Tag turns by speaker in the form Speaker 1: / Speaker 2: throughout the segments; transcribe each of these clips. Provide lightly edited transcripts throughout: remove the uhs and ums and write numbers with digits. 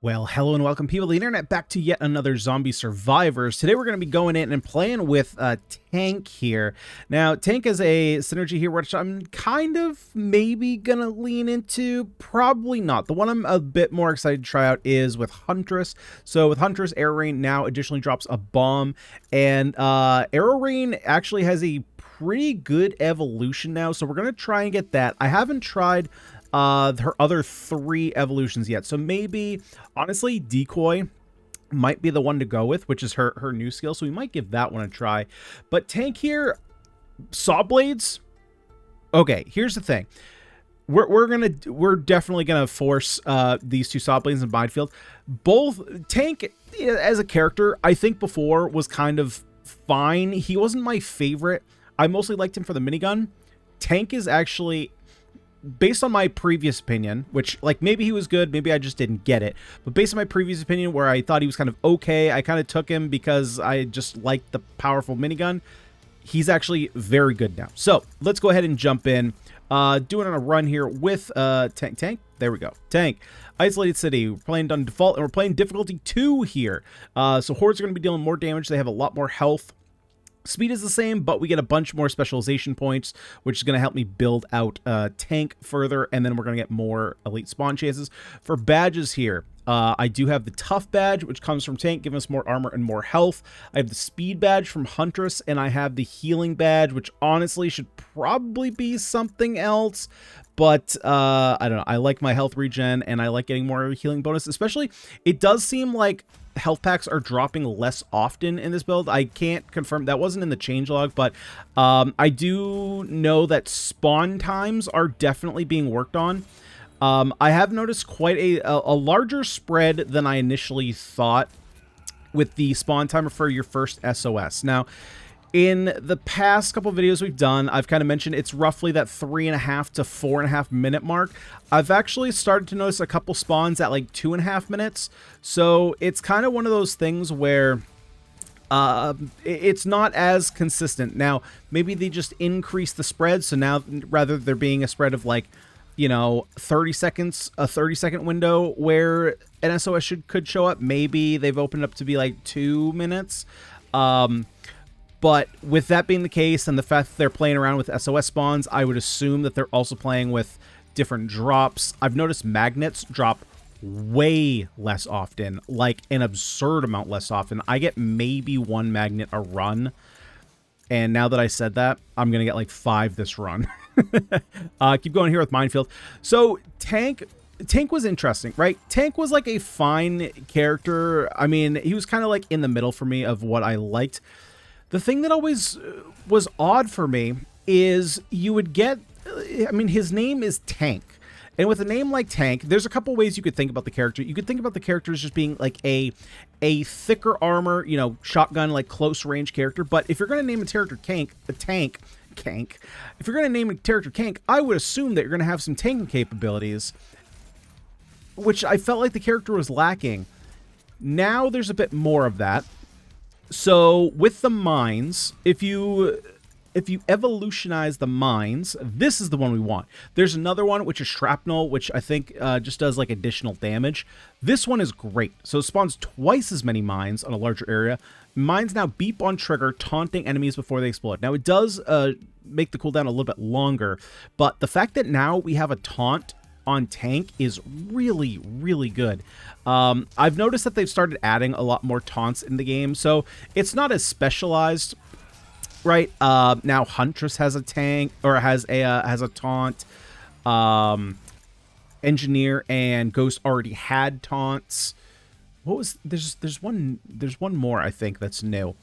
Speaker 1: Well, hello and welcome, people of the internet, back to yet another Zombie Survivors. Today we're going to be going in and playing with Tank here. Now, Tank is a synergy here, which I'm kind of maybe going to lean into. Probably not. The one I'm a bit more excited to try out is with Huntress. So with Huntress, Arrow Rain now additionally drops a bomb. And Arrow Rain actually has a pretty good evolution now. So we're going to try and get that. I haven't tried her other three evolutions yet, so maybe honestly Decoy might be the one to go with, which is her new skill, so we might give that one a try. But Tank here, Sawblades. Okay, here's the thing, we're definitely gonna force these two Sawblades in Minefield. Both Tank as a character, I think before was kind of fine. He wasn't my favorite. I mostly liked him for the minigun. Tank is actually, based on my previous opinion, which, like, maybe he was good, maybe I just didn't get it, but based on my previous opinion where I thought he was kind of okay, I kind of took him because I just liked the powerful minigun. He's actually very good now. So let's go ahead and jump in. Doing on a run here with Tank. There we go. Tank. Isolated City. We're playing on default, and we're playing difficulty 2 here. So Hordes are going to be dealing more damage. They have a lot more health. Speed is the same, but we get a bunch more specialization points, which is going to help me build out Tank further, and then we're going to get more elite spawn chances. For badges here, I do have the Tough badge, which comes from Tank, giving us more armor and more health. I have the Speed badge from Huntress, and I have the Healing badge, which honestly should probably be something else. But I don't know. I like my health regen, and I like getting more healing bonus. Especially, it does seem like health packs are dropping less often in this build. I can't confirm. That wasn't in the changelog, but I do know that spawn times are definitely being worked on. I have noticed quite a larger spread than I initially thought with the spawn timer for your first SOS. Now, in the past couple videos we've done, I've kind of mentioned it's roughly that 3.5 to 4.5 minute mark. I've actually started to notice a couple spawns at like 2.5 minutes. So it's kind of one of those things where it's not as consistent. Now, maybe they just increase the spread. So now, rather there being a spread of like, you know, 30 seconds, a 30-second window where an SOS could show up, maybe they've opened up to be like 2 minutes. But with that being the case, and the fact that they're playing around with SOS spawns, I would assume that they're also playing with different drops. I've noticed magnets drop way less often, like an absurd amount less often. I get maybe 1 magnet a run. And now that I said that, I'm going to get like 5 this run. Keep going here with Minefield. So Tank was interesting, right? Tank was like a fine character. I mean, he was kind of like in the middle for me of what I liked. The thing that always was odd for me is you would get, I mean, his name is Tank. And with a name like Tank, there's a couple ways you could think about the character. You could think about the character as just being like a thicker armor, you know, shotgun, like close range character. But if you're going to name a character Tank, if you're going to name a character Tank, I would assume that you're going to have some tanking capabilities, which I felt like the character was lacking. Now there's a bit more of that. So with the mines, if you evolutionize the mines, this is the one we want. There's another one, which is shrapnel, which I think just does like additional damage. This one is great. So it spawns twice as many mines on a larger area. Mines now beep on trigger, taunting enemies before they explode. Now it does make the cooldown a little bit longer, but the fact that now we have a taunt on Tank is really, really good. I've noticed that they've started adding a lot more taunts in the game, so it's not as specialized, right? Now Huntress has a tank, or has a taunt. Engineer and Ghost already had taunts. What was there's one more I think that's new.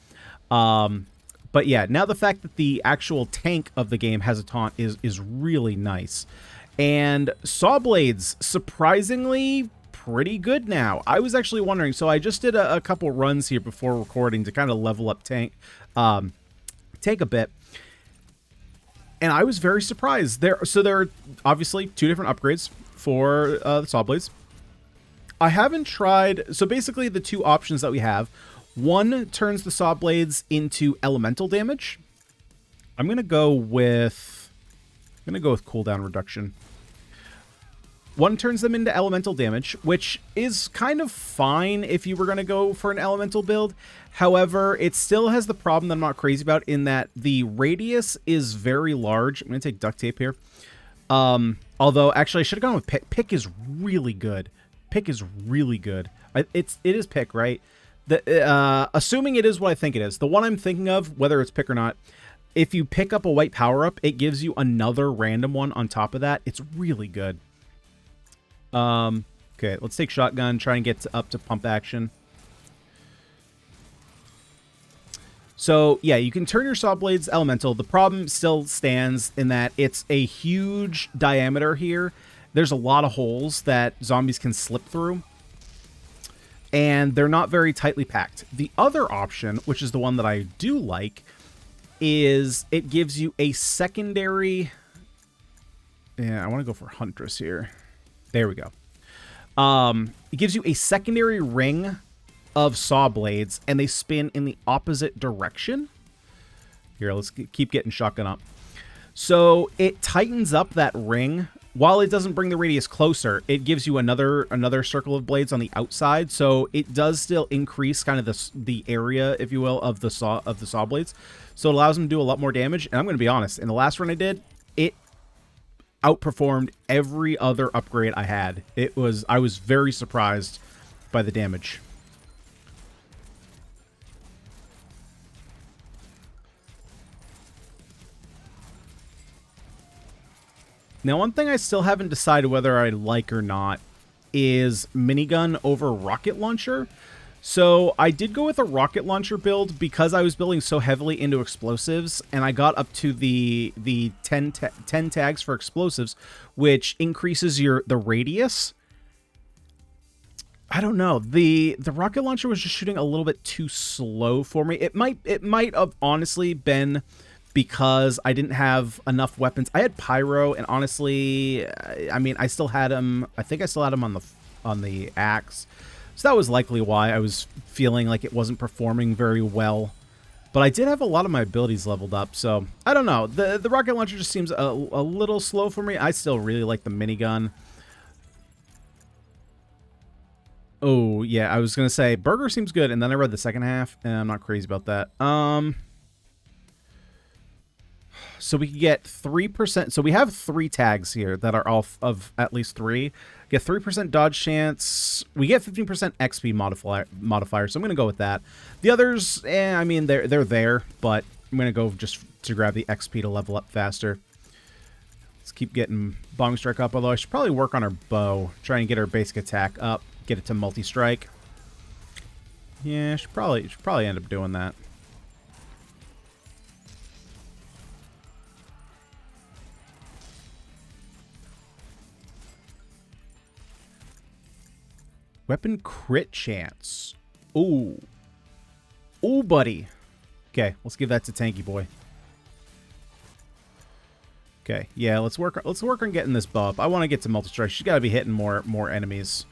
Speaker 1: But yeah, now the fact that the actual tank of the game has a taunt is really nice. And Sawblades, surprisingly pretty good now. I was actually wondering, so I just did a couple runs here before recording to kind of level up Tank a bit. And I was very surprised. There are obviously 2 different upgrades for the Sawblades. I haven't tried, so basically the 2 options that we have, one turns the Sawblades into elemental damage. I'm gonna go with cooldown reduction. One turns them into elemental damage, which is kind of fine if you were going to go for an elemental build. However, it still has the problem that I'm not crazy about in that the radius is very large. I'm going to take duct tape here. Although, actually, I should have gone with pick. Pick is really good. Pick is really good. It is pick, right? Assuming it is what I think it is. The one I'm thinking of, whether it's pick or not, if you pick up a white power-up, it gives you another random one on top of that. It's really good. Okay, let's take shotgun, try and get up to pump action. So, yeah, you can turn your Sawblades elemental. The problem still stands in that it's a huge diameter here. There's a lot of holes that zombies can slip through, and they're not very tightly packed. The other option, which is the one that I do like, is it gives you a secondary... Yeah, I want to go for Huntress here. There we go. It gives you a secondary ring of Sawblades, and they spin in the opposite direction. Here, let's keep getting shotgun up. So it tightens up that ring. While it doesn't bring the radius closer, it gives you another circle of blades on the outside. So it does still increase kind of the area, if you will, of the Sawblades. So it allows them to do a lot more damage. And I'm going to be honest, in the last run I did, it outperformed every other upgrade I had. I was very surprised by the damage. Now, one thing I still haven't decided whether I like or not is minigun over rocket launcher. So I did go with a rocket launcher build because I was building so heavily into explosives, and I got up to the 10 tags for explosives, which increases the radius. I don't know. The rocket launcher was just shooting a little bit too slow for me. It might have honestly been because I didn't have enough weapons. I had pyro, and honestly, I mean, I still had him. I think I still had him on the axe. So that was likely why I was feeling like it wasn't performing very well. But I did have a lot of my abilities leveled up, so I don't know. The rocket launcher just seems a little slow for me. I still really like the minigun. Oh, yeah, I was going to say burger seems good, and then I read the second half, and I'm not crazy about that. So we can get 3%. So we have 3 tags here that are all of at least 3. Get 3% dodge chance. We get 15% XP modifier. So I'm going to go with that. The others, I mean, they're there, but I'm going to go just to grab the XP to level up faster. Let's keep getting Bong Strike up, although I should probably work on our bow. Try and get our basic attack up. Get it to multi-strike. Yeah, should probably end up doing that. Weapon crit chance. Ooh. Ooh, buddy. Okay, let's give that to Tanky Boy. Okay, yeah, let's work on getting this bow up. I want to get to multi-strike. She's got to be hitting more enemies.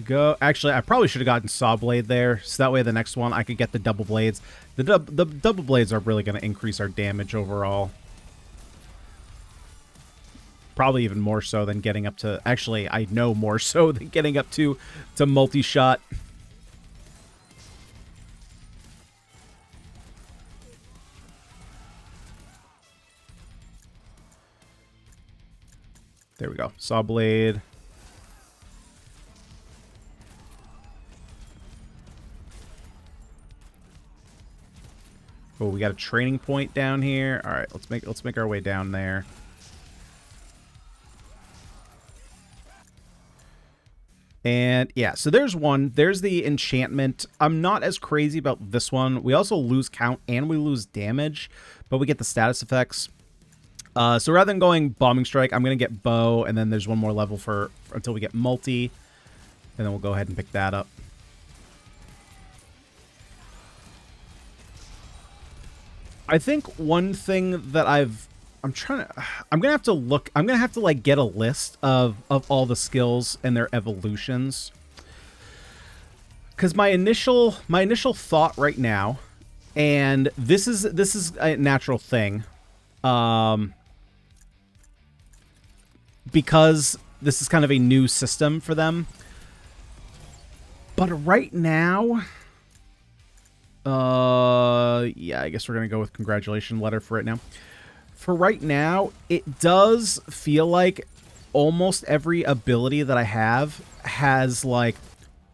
Speaker 1: Go. Actually, I probably should have gotten Sawblade there, so that way the next one I could get the double blades. The double blades are really going to increase our damage overall. Probably even more so than getting up to... Actually, I know more so than getting up to multi-shot. There we go. Sawblade. Oh, we got a training point down here. All right, let's make our way down there. And yeah, so there's one. There's the enchantment. I'm not as crazy about this one. We also lose count and we lose damage, but we get the status effects. So rather than going bombing strike, I'm gonna get bow, and then there's one more level for until we get multi, and then we'll go ahead and pick that up. I think one thing that I'm I'm gonna have to look. I'm gonna have to like get a list of all the skills and their evolutions. Because my initial thought right now, and this is a natural thing, because this is kind of a new system for them. But right now, yeah, I guess we're gonna go with congratulations letter for right now. For right now, it does feel like almost every ability that I have has like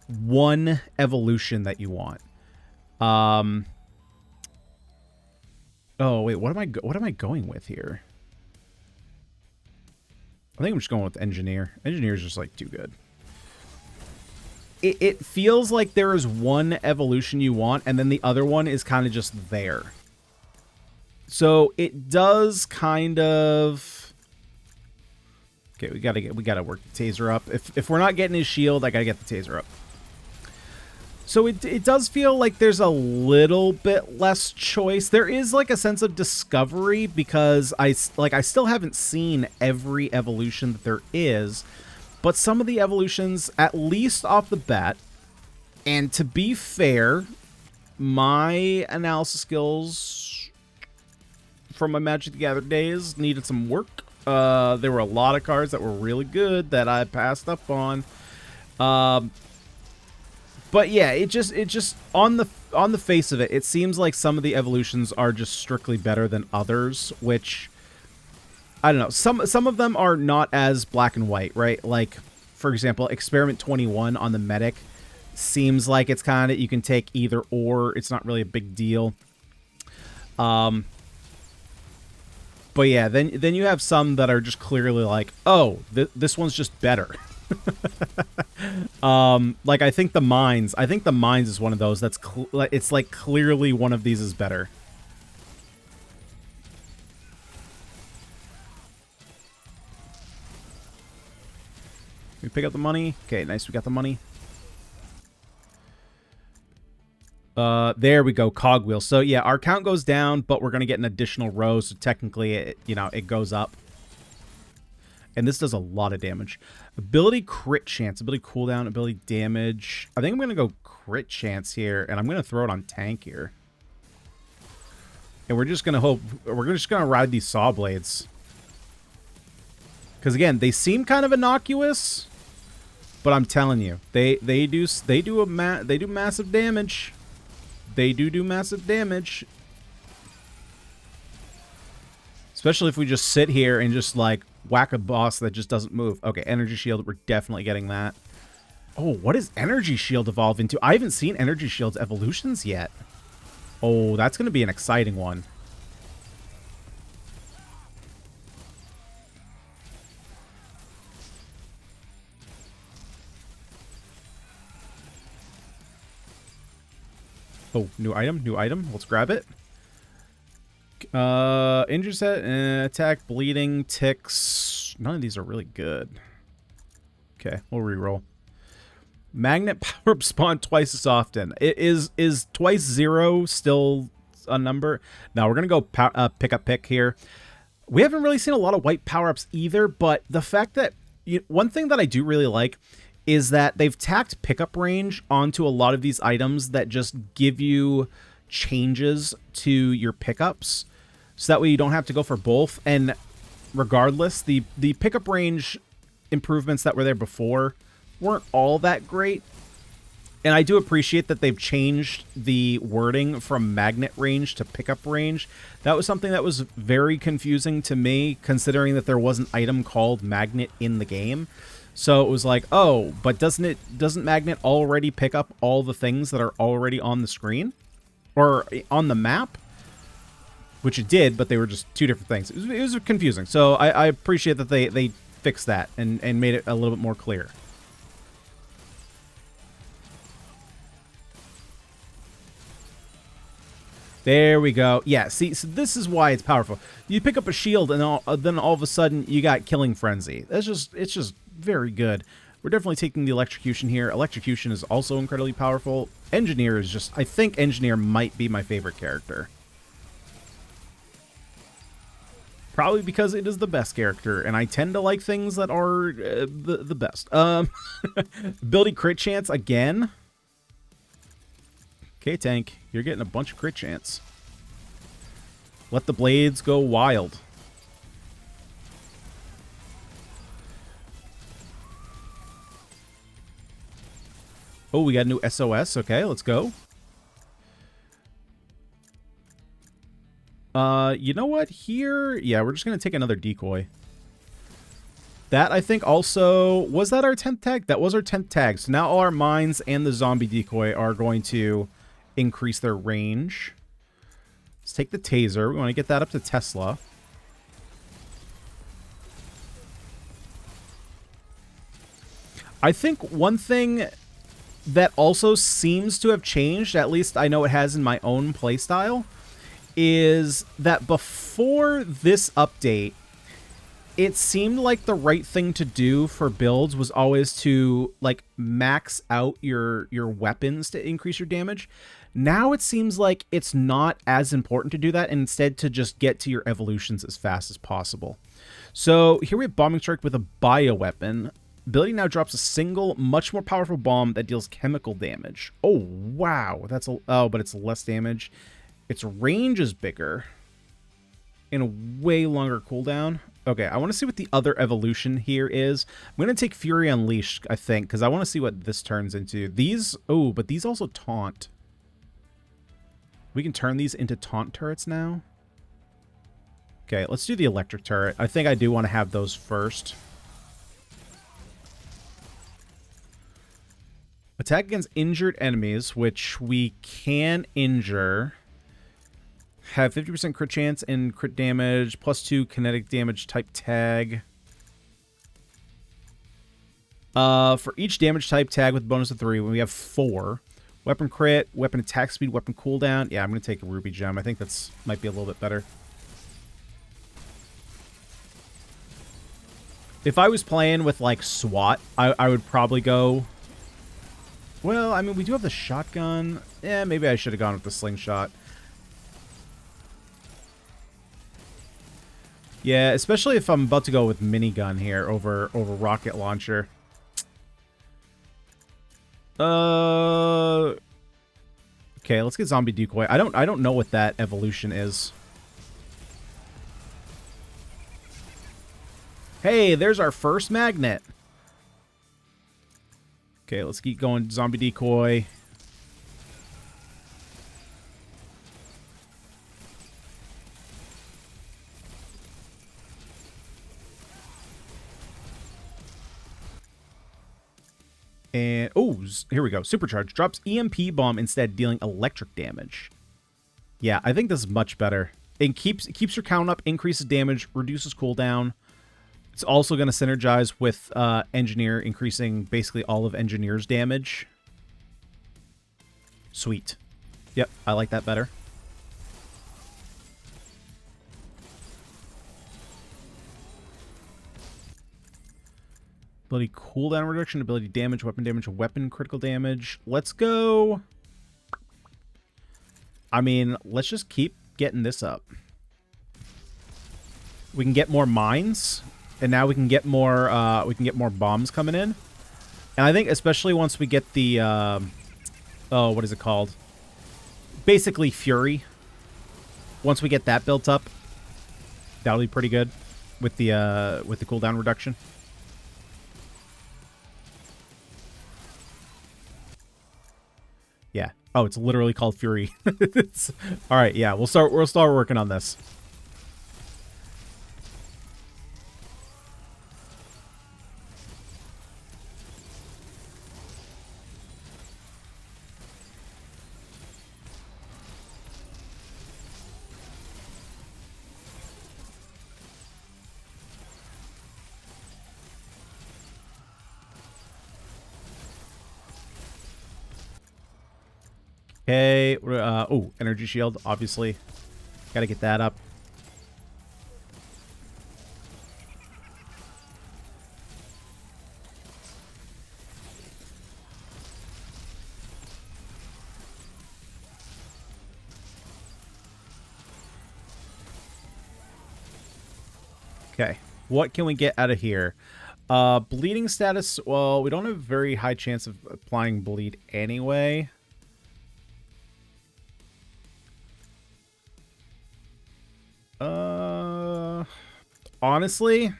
Speaker 1: one evolution that you want. Oh wait, what am I going with here? I think I'm just going with engineer. Engineer is just like too good. It feels like there is one evolution you want, and then the other one is kind of just there. So it does kind of. Okay, we gotta work the taser up. If we're not getting his shield, I gotta get the taser up. So it does feel like there's a little bit less choice. There is like a sense of discovery because I still haven't seen every evolution that there is, but some of the evolutions, at least off the bat, and to be fair, my analysis skills from my Magic the Gathering days needed some work. There were a lot of cards that were really good that I passed up on. But yeah, it just on the face of it, it seems like some of the evolutions are just strictly better than others, which I don't know. Some of them are not as black and white, right? Like, for example, Experiment 21 on the medic seems like it's kind of, you can take either or. It's not really a big deal. But yeah, then you have some that are just clearly like, oh, this one's just better. Like I think the mines is one of those that's it's like clearly one of these is better. We pick up the money. Okay, nice. We got the money. There we go. Cogwheel. So yeah, our count goes down, but we're gonna get an additional row. So technically, it goes up. And this does a lot of damage. Ability crit chance, ability cooldown, ability damage. I think I'm gonna go crit chance here, and I'm gonna throw it on tank here. And we're just gonna ride these Sawblades. Because again, they seem kind of innocuous, but I'm telling you, they do massive damage. They do massive damage. Especially if we just sit here and just like whack a boss that just doesn't move. Okay, energy shield, we're definitely getting that. Oh, what does energy shield evolve into? I haven't seen energy shield's evolutions yet. Oh, that's going to be an exciting one. Oh, new item. Let's grab it. Injure set, attack, bleeding, ticks. None of these are really good. Okay, we'll reroll. Magnet power up spawn twice as often. Is twice 0 still a number? No, we're gonna go pick here. We haven't really seen a lot of white power-ups either, but the fact that one thing that I do really like is that they've tacked pickup range onto a lot of these items that just give you changes to your pickups. So that way you don't have to go for both. And regardless, the pickup range improvements that were there before weren't all that great. And I do appreciate that they've changed the wording from magnet range to pickup range. That was something that was very confusing to me, considering that there was an item called magnet in the game. So it was like, oh, but doesn't magnet already pick up all the things that are already on the screen? Or on the map? Which it did, but they were just two different things. It was confusing. So I appreciate that they fixed that and made it a little bit more clear. There we go. Yeah, see, so this is why it's powerful. You pick up a shield, and then all of a sudden, you got Killing Frenzy. It's just very good. We're definitely taking the Electrocution here. Electrocution is also incredibly powerful. Engineer is just... I think Engineer might be my favorite character. Probably because it is the best character, and I tend to like things that are the best. Ability crit chance again. Okay, tank, you're getting a bunch of crit chance. Let the blades go wild. Oh, we got a new SOS. Okay, let's go. You know what? Here, yeah, we're just gonna take another decoy. That, I think, also... Was that our 10th tag? That was our 10th tag. So now all our mines and the zombie decoy are going to increase their range. Let's take the taser. We want to get that up to Tesla. I think one thing that also seems to have changed, at least I know it has in my own playstyle, is that before this update, it seemed like the right thing to do for builds was always to, like, max out your weapons to increase your damage. Now it seems like it's not as important to do that, and instead to just get to your evolutions as fast as possible. So here we have Bombing Strike with a bioweapon. Ability now drops a single, much more powerful bomb that deals chemical damage. Oh, wow. That's a... Oh, but it's less damage. Its range is bigger. And a way longer cooldown. Okay, I want to see what the other evolution here is. I'm going to take Fury Unleashed, I think, because I want to see what this turns into. These... Oh, but these also taunt. We can turn these into taunt turrets now. Okay, let's do the electric turret. I think I do want to have those first. Attack against injured enemies, which we can injure. Have 50% crit chance and crit damage, +2 kinetic damage type tag. For each damage type tag with bonus of 3, when we have 4. Weapon crit, weapon attack speed, weapon cooldown. Yeah, I'm going to take a ruby gem. I think that's might be a little bit better. If I was playing with, like, SWAT, I would probably go... Well, I mean, we do have the shotgun. Yeah, maybe I should have gone with the slingshot. Yeah, especially if I'm about to go with minigun here over rocket launcher. Okay, let's get zombie decoy. I don't know what that evolution is. Hey, there's our first magnet. Okay, let's keep going. Zombie decoy. And, oh, here we go. Supercharge. Drops EMP bomb instead, dealing electric damage. Yeah, I think this is much better. It keeps your count up, increases damage, reduces cooldown. It's also going to synergize with Engineer, increasing basically all of Engineer's damage. Sweet. Yep, I like that better. Ability cooldown reduction, ability damage, weapon critical damage. Let's go. I mean, let's just keep getting this up. We can get more mines, and now we can get more bombs coming in. And I think especially once we get the oh, what is it called? Basically Fury. Once we get that built up, that'll be pretty good with the cooldown reduction. Yeah. Oh, it's literally called Fury. All right, yeah, we'll start working on this. Okay, oh, energy shield, obviously. Gotta get that up. Okay. What can we get out of here? Bleeding status. Well, we don't have a very high chance of applying bleed anyway. Honestly,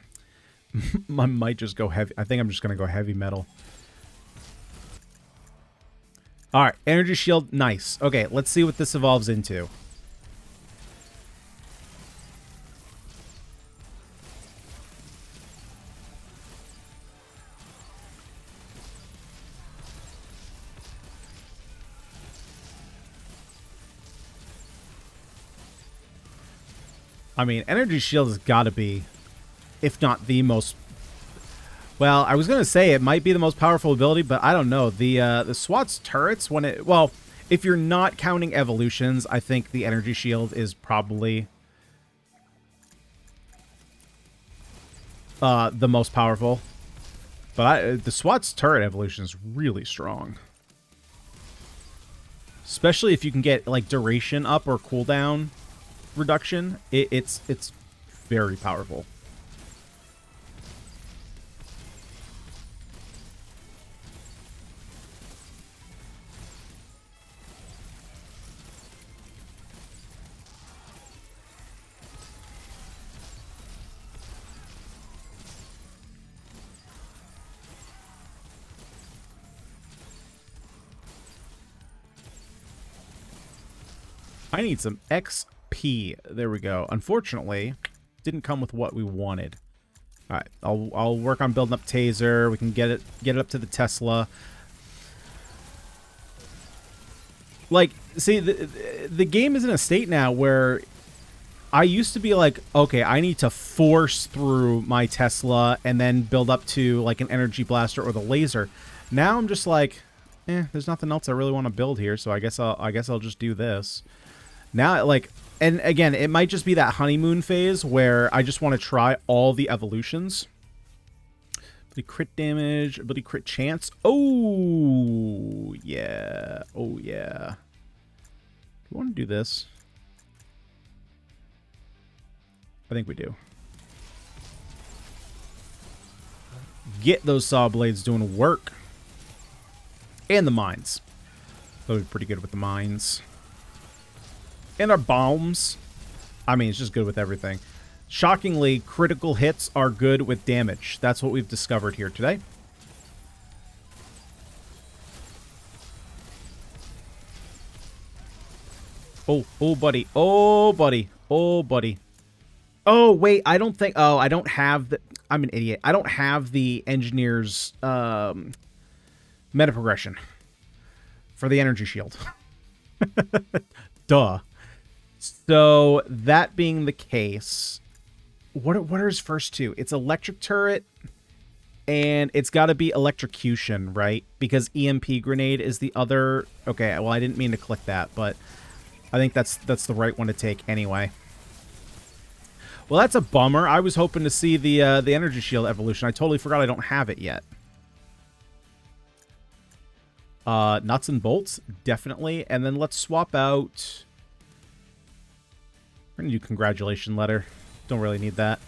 Speaker 1: I might just go heavy. I think I'm just going to go heavy metal. All right, energy shield, nice. Okay, let's see what this evolves into. I mean, energy shield has got to be, if not the most. Well, I was gonna say it might be the most powerful ability, but I don't know. The SWAT's turrets, when it, well, if you're not counting evolutions, I think the energy shield is probably the most powerful. But the SWAT's turret evolution is really strong, especially if you can get like duration up or cooldown reduction. It's very powerful. I need some XP. There we go. Unfortunately, didn't come with what we wanted. All right, I'll work on building up Taser. We can get it up to the Tesla. Like, see, the game is in a state now where I used to be like, okay, I need to force through my Tesla and then build up to like an energy blaster or the laser. Now I'm just like, there's nothing else I really want to build here, so I guess I'll just do this. Now, like, and again, it might just be that honeymoon phase where I just want to try all the evolutions. Ability crit damage, ability crit chance. Oh, yeah. Oh, yeah. Do we want to do this? I think we do. Get those Sawblades doing work. And the mines. That would be pretty good with the mines. And our bombs. I mean, it's just good with everything. Shockingly, critical hits are good with damage. That's what we've discovered here today. Oh, buddy. Oh, buddy. Oh, buddy. Oh, wait. I don't think... Oh, I don't have the... I'm an idiot. I don't have the engineer's meta progression for the energy shield. Duh. So, that being the case, what are his first two? It's electric turret, and it's got to be electrocution, right? Because EMP grenade is the other... Okay, well, I didn't mean to click that, but I think that's the right one to take anyway. Well, that's a bummer. I was hoping to see the energy shield evolution. I totally forgot I don't have it yet. Nuts and bolts, definitely. And then let's swap out... We're going to do congratulation letter. Don't really need that.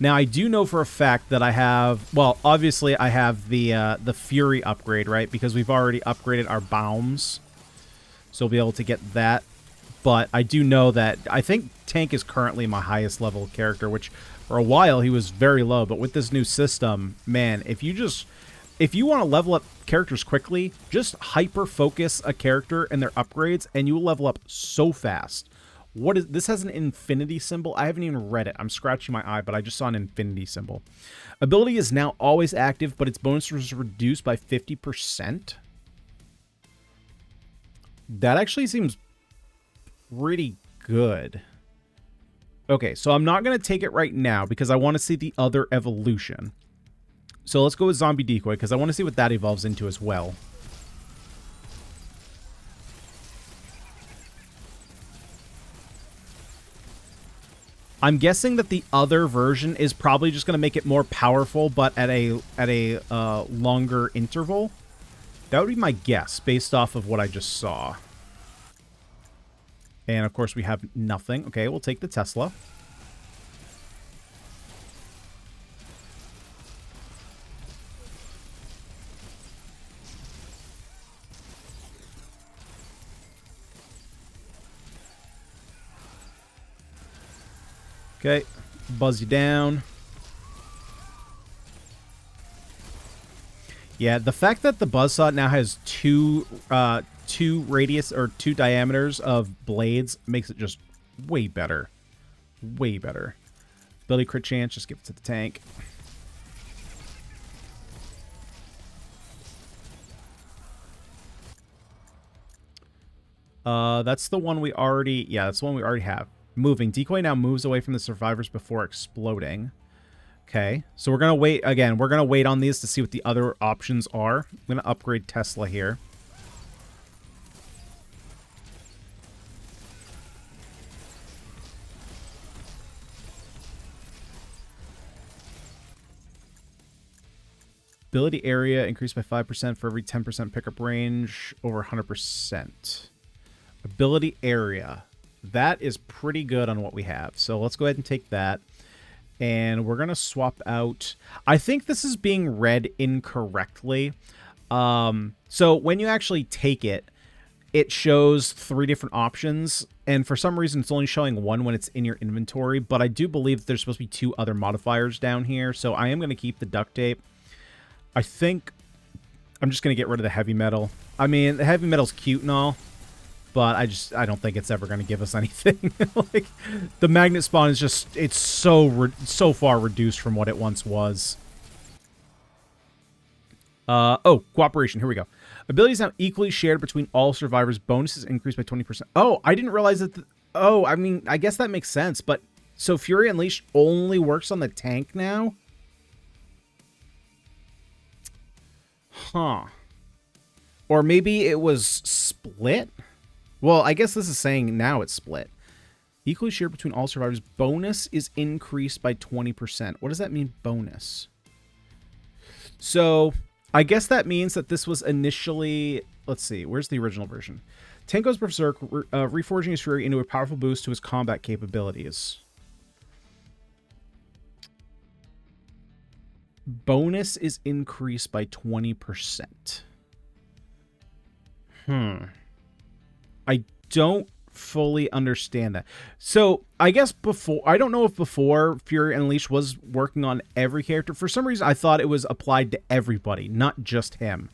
Speaker 1: Now, I do know for a fact that I have... Well, obviously, I have the Fury upgrade, right? Because we've already upgraded our bombs. So we'll be able to get that. But I do know that... I think Tank is currently my highest level character, which for a while he was very low. But with this new system, man, if you want to level up characters quickly, just hyper-focus a character and their upgrades, and you will level up so fast. What is this? Has an infinity symbol. I haven't even read it. I'm scratching my eye, but I just saw an infinity symbol. Ability is now always active, but its bonus is reduced by 50%. That actually seems pretty good. Okay, so I'm not going to take it right now because I want to see the other evolution. So let's go with Zombie Decoy, because I want to see what that evolves into as well. I'm guessing that the other version is probably just going to make it more powerful, but at a longer interval. That would be my guess, based off of what I just saw. And, of course, we have nothing. Okay, we'll take the Tesla. Okay, buzz you down. Yeah, the fact that the buzzsaw now has two radius or two diameters of blades makes it just way better. Way better. Ability crit chance, just give it to the tank. That's the one we already... Yeah, that's the one we already have. Moving. Decoy now moves away from the survivors before exploding. Okay, so we're going to wait. Again, we're going to wait on these to see what the other options are. I'm going to upgrade Tesla here. Ability area increased by 5% for every 10% pickup range over 100%. Ability area. That is pretty good on what we have. So let's go ahead and take that. And we're going to swap out... I think this is being read incorrectly. So when you actually take it, it shows 3 different options. And for some reason, it's only showing 1 when it's in your inventory. But I do believe that there's supposed to be 2 other modifiers down here. So I am going to keep the duct tape. I think I'm just going to get rid of the heavy metal. I mean, the heavy metal's cute and all. But I don't think it's ever going to give us anything. Like, the magnet spawn is just, it's so far reduced from what it once was. Oh, cooperation. Here we go. Abilities now equally shared between all survivors. Bonuses increased by 20%. Oh, I didn't realize that. Oh, I mean, I guess that makes sense. But so Fury Unleashed only works on the tank now? Huh. Or maybe it was split? Well, I guess this is saying now it's split. Equally shared between all survivors. Bonus is increased by 20%. What does that mean, bonus? So, I guess that means that this was initially... Let's see, where's the original version? Tank goes berserk, reforging his fury into a powerful boost to his combat capabilities. Bonus is increased by 20%. I don't fully understand that. So, I guess before... I don't know if before Fury Unleashed was working on every character. For some reason, I thought it was applied to everybody, not just him.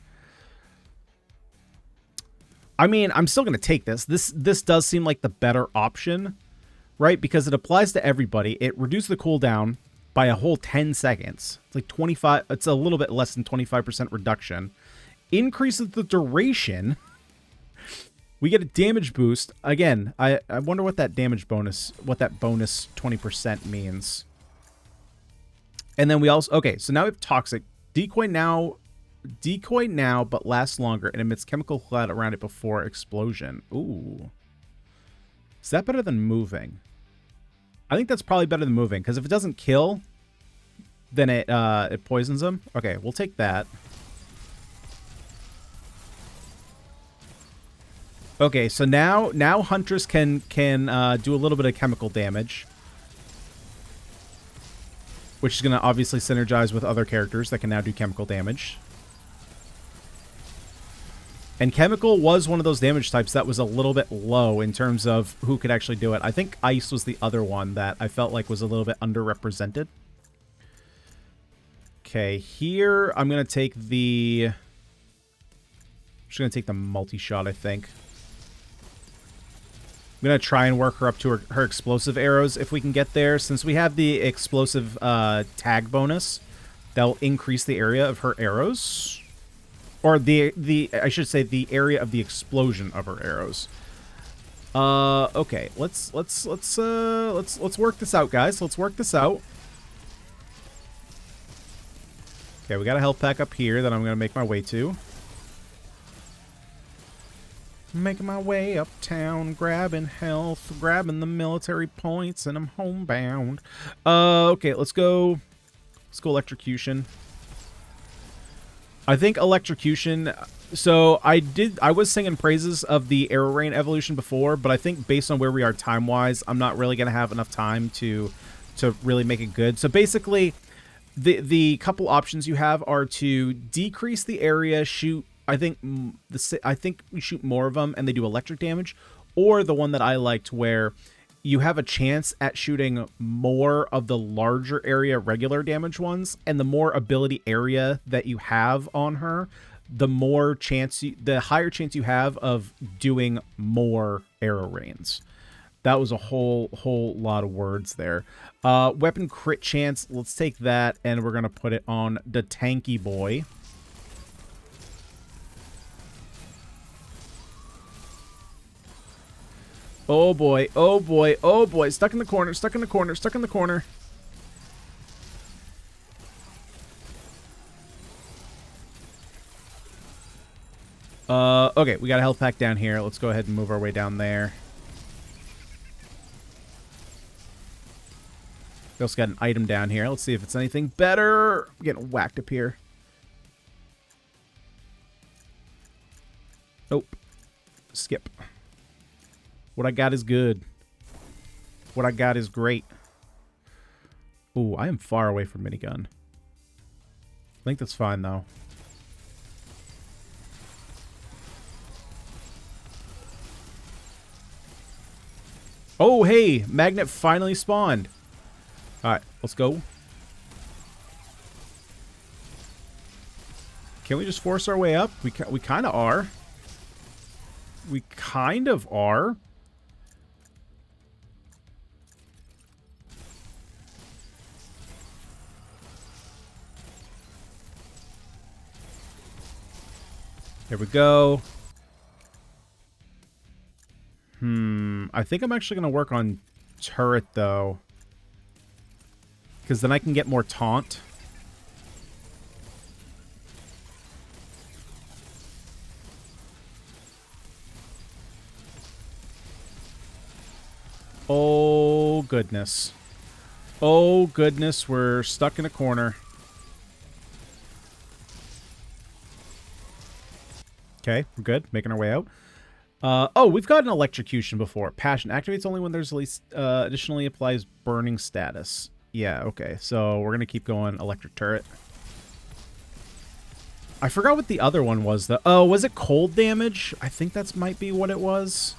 Speaker 1: I mean, I'm still going to take this. This does seem like the better option, right? Because it applies to everybody. It reduces the cooldown by a whole 10 seconds. It's like 25... It's a little bit less than 25% reduction. Increases the duration... We get a damage boost. Again, I wonder what that damage bonus, what that bonus 20% means. And then we also... Okay, so now we have Toxic. Decoy now, but lasts longer and emits chemical cloud around it before explosion. Ooh. Is that better than moving? I think that's probably better than moving, because if it doesn't kill, then it poisons them. Okay, we'll take that. Okay, so now Huntress can do a little bit of chemical damage, which is going to obviously synergize with other characters that can now do chemical damage. And chemical was one of those damage types that was a little bit low in terms of who could actually do it. I think ice was the other one that I felt like was a little bit underrepresented. Okay, here I'm going to take the... I'm just going to take the multi-shot, I think. I'm going to try and work her up to her explosive arrows if we can get there. Since we have the explosive tag bonus, that'll increase the area of her arrows. Or I should say the area of the explosion of her arrows. Okay, let's work this out, guys. Let's work this out. Okay, we got a health pack up here that I'm going to make my way to. Making my way uptown, grabbing health, grabbing the military points, and I'm homebound. Okay, let's go electrocution. I think electrocution. So I was singing praises of the arrow rain evolution before, but I think based on where we are time wise, I'm not really gonna have enough time to really make it good. So basically, the couple options you have are to decrease the area, shoot. I think we shoot more of them and they do electric damage, or the one that I liked where you have a chance at shooting more of the larger area regular damage ones, and the more ability area that you have on her, the higher chance you have of doing more arrow rains. That was a whole lot of words there. Weapon crit chance, let's take that and we're gonna put it on the tanky boy. Oh boy, oh boy, oh boy. Stuck in the corner, stuck in the corner, stuck in the corner. Okay, we got a health pack down here. Let's go ahead and move our way down there. We also got an item down here. Let's see if it's anything better. I'm getting whacked up here. Nope. Skip. What I got is good. What I got is great. Ooh, I am far away from minigun. I think that's fine, though. Oh, hey! Magnet finally spawned. Alright, let's go. Can we just force our way up? We kind of are. We kind of are. There we go. I think I'm actually going to work on turret, though. Because then I can get more taunt. Oh, goodness. Oh, goodness. We're stuck in a corner. Okay, we're good. Making our way out. Oh, we've got an electrocution before. Passion activates only when there's at least additionally applies burning status. Yeah, okay. So we're going to keep going electric turret. I forgot what the other one was, though. Oh, was it cold damage? I think that's might be what it was.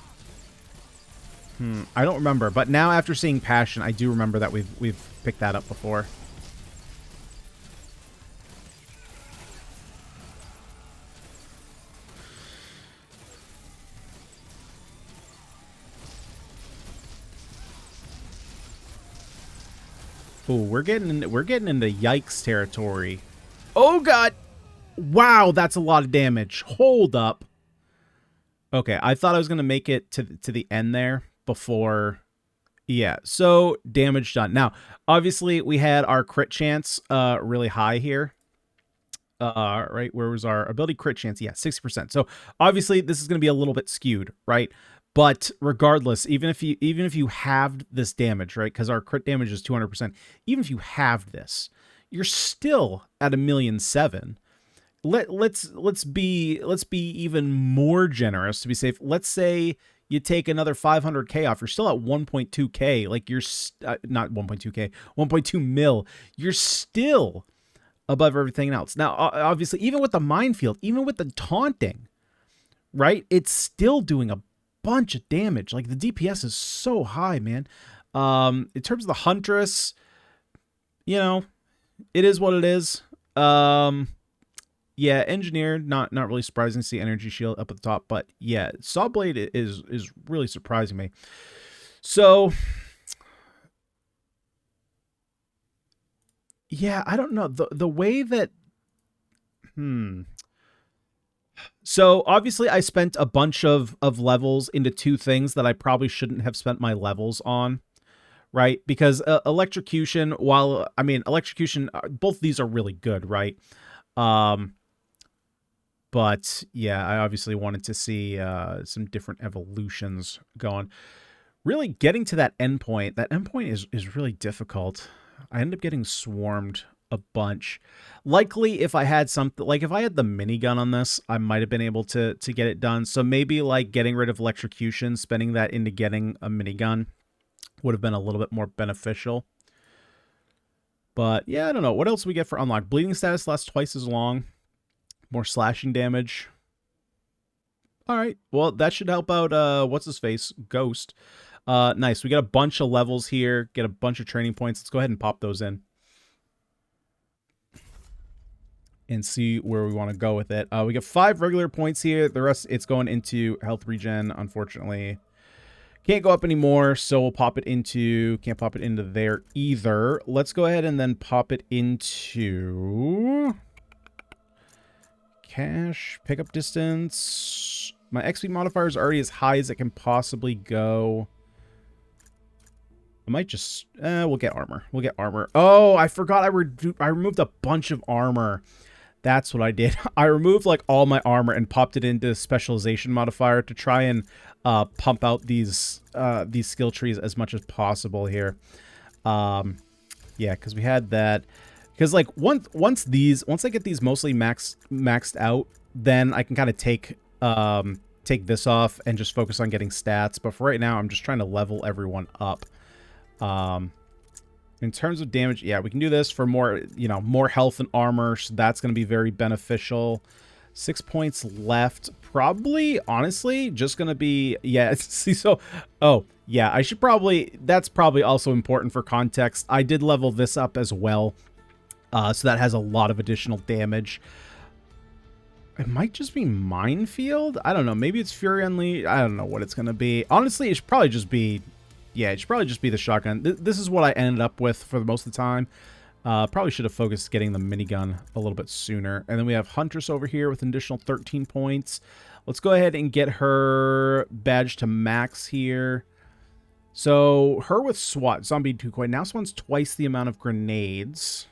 Speaker 1: I don't remember. But now after seeing Passion, I do remember that we've picked that up before. Ooh, we're getting into yikes territory. Oh god! Wow, that's a lot of damage. Hold up. Okay, I thought I was gonna make it to the end there before. Yeah, so damage done. Now, obviously, we had our crit chance really high here. Right, where was our ability crit chance? Yeah, 60%. So obviously, this is gonna be a little bit skewed, right? But regardless, even if you halved this damage, right? Because our crit damage is 200%. Even if you halved this, you're still at 1,000,007. Let's be even more generous to be safe. Let's say you take another 500k off. You're still at 1.2k. Like you're not 1.2k, 1.2 mil. You're still above everything else. Now, obviously, even with the minefield, even with the taunting, right? It's still doing a bunch of damage. Like the DPS is so high, man. In terms of the Huntress, you know, it is what it is. Yeah, engineer, not really surprising to see energy shield up at the top, but yeah, Sawblade is really surprising me. So yeah, I don't know the way that So obviously I spent a bunch of levels into two things that I probably shouldn't have spent my levels on, right? Because electrocution, while, I mean, electrocution, both of these are really good, right? But yeah, I obviously wanted to see some different evolutions going. Really getting to that endpoint is really difficult. I end up getting swarmed a bunch. Likely, if I had something, like if I had the minigun on this, I might have been able to get it done. So maybe like getting rid of electrocution, spending that into getting a minigun would have been a little bit more beneficial. But yeah, I don't know. What else we get for unlock? Bleeding status lasts twice as long. More slashing damage. All right. Well, that should help out, what's his face? Ghost. Nice. We got a bunch of levels here. Get a bunch of training points. Let's go ahead and pop those in. And see where we want to go with it. We got 5 regular points here. The rest, it's going into health regen, unfortunately. Can't go up anymore, so we'll pop it into... Can't pop it into there either. Let's go ahead and then pop it into... Cash, pickup distance. My XP modifier is already as high as it can possibly go. I might just... we'll get armor. We'll get armor. Oh, I forgot I removed a bunch of armor. That's what I did. I removed like all my armor and popped it into specialization modifier to try and pump out these skill trees as much as possible here. Yeah, because we had that. Because like once I get these mostly maxed out, then I can kind of take this off and just focus on getting stats. But for right now, I'm just trying to level everyone up. In terms of damage, yeah, we can do this for more, more health and armor. So that's going to be very beneficial. 6 points left. Probably, honestly, just going to be, yeah, see, so, oh, yeah, I should probably, that's probably also important for context. I did level this up as well. So that has a lot of additional damage. It might just be Minefield. I don't know. Maybe it's Fury Unleashed. I don't know what it's going to be. Honestly, it should probably just be... Yeah, it should probably just be the shotgun. This is what I ended up with for most of the time. Probably should have focused getting the minigun a little bit sooner. And then we have Huntress over here with an additional 13 points. Let's go ahead and get her badge to max here. So, her with SWAT, Zombie Decoy, now spawns twice the amount of grenades.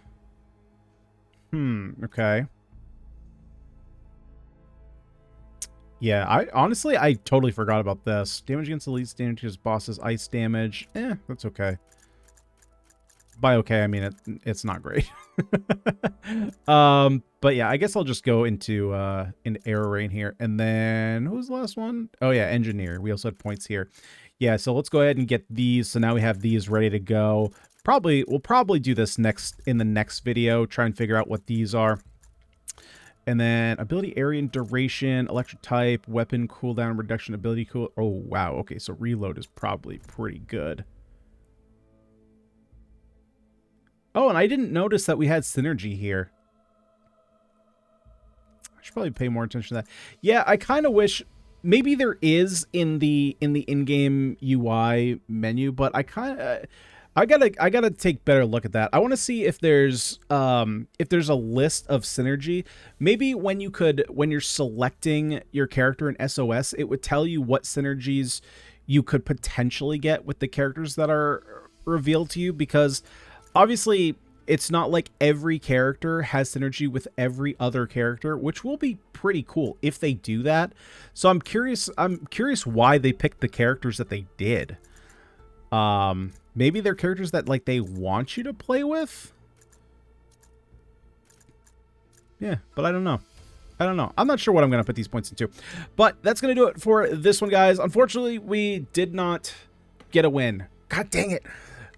Speaker 1: Okay. Yeah, I totally forgot about this. Damage against elites, damage against bosses, ice damage. That's okay. By okay, I mean it's not great. But yeah, I guess I'll just go into Arrow Rain here. And then who was the last one? Oh yeah, Engineer. We also had points here. Yeah, so let's go ahead and get these. So now we have these ready to go. We'll probably do this in the next video, try and figure out what these are. And then ability area and duration, electric type, weapon cooldown, reduction, ability cool. Oh, wow. Okay, so reload is probably pretty good. Oh, and I didn't notice that we had synergy here. I should probably pay more attention to that. Yeah, I kind of wish maybe there is in the in-game UI menu, but I gotta take better look at that. I want to see if there's a list of synergy. Maybe when you're selecting your character in SOS, it would tell you what synergies you could potentially get with the characters that are revealed to you, because obviously it's not like every character has synergy with every other character, which will be pretty cool if they do that. So I'm curious why they picked the characters that they did. Maybe they're characters that like they want you to play with. Yeah, but I don't know. I'm not sure what I'm going to put these points into. But that's going to do it for this one, guys. Unfortunately, we did not get a win. God dang it.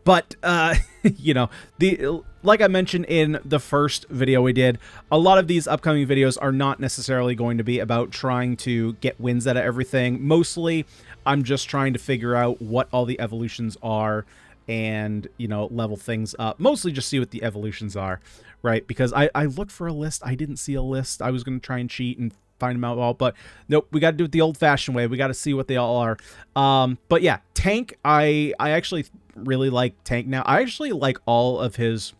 Speaker 1: But, like I mentioned in the first video we did, a lot of these upcoming videos are not necessarily going to be about trying to get wins out of everything. Mostly, I'm just trying to figure out what all the evolutions are and, level things up. Mostly just see what the evolutions are, right? Because I looked for a list. I didn't see a list. I was going to try and cheat and find them out all, but nope, we got to do it the old-fashioned way. We got to see what they all are. But yeah, Tank, I actually really like Tank now. I actually like all of his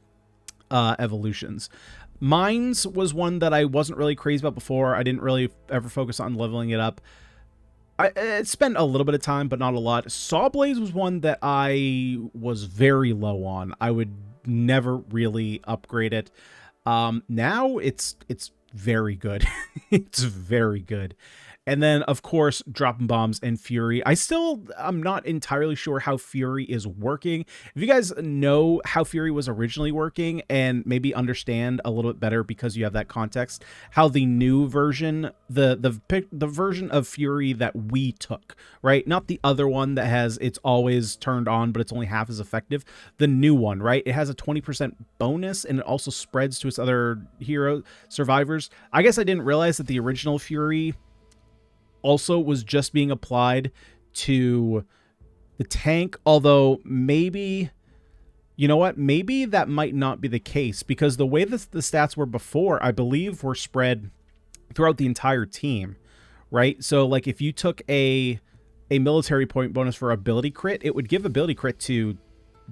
Speaker 1: evolutions. Mines was one that I wasn't really crazy about before. I didn't really ever focus on leveling it up. I spent a little bit of time, but not a lot. Sawblades was one that I was very low on. I would never really upgrade it. Now it's very good. It's very good. And then, of course, dropping bombs and Fury. I'm not entirely sure how Fury is working. If you guys know how Fury was originally working and maybe understand a little bit better because you have that context, how the new version, the version of Fury that we took, right? Not the other one that has it's always turned on, but it's only half as effective. The new one, right? It has a 20% bonus and it also spreads to its other hero survivors. I guess I didn't realize that the original Fury also was just being applied to the tank, although maybe, you know what, maybe that might not be the case, because the way that the stats were before, I believe, were spread throughout the entire team, right? So like if you took a military point bonus for ability crit, it would give ability crit to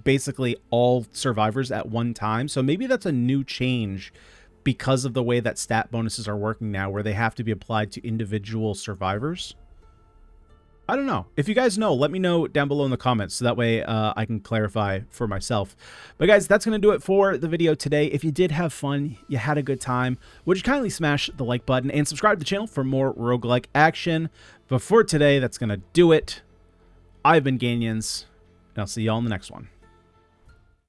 Speaker 1: basically all survivors at one time. So maybe that's a new change because of the way that stat bonuses are working now, where they have to be applied to individual survivors. I don't know. If you guys know, let me know down below in the comments, so that way I can clarify for myself. But guys, that's going to do it for the video today. If you did have fun, you had a good time, would you kindly smash the like button and subscribe to the channel for more roguelike action. But for today, that's going to do it. I've been Ganyonz, and I'll see y'all in the next one.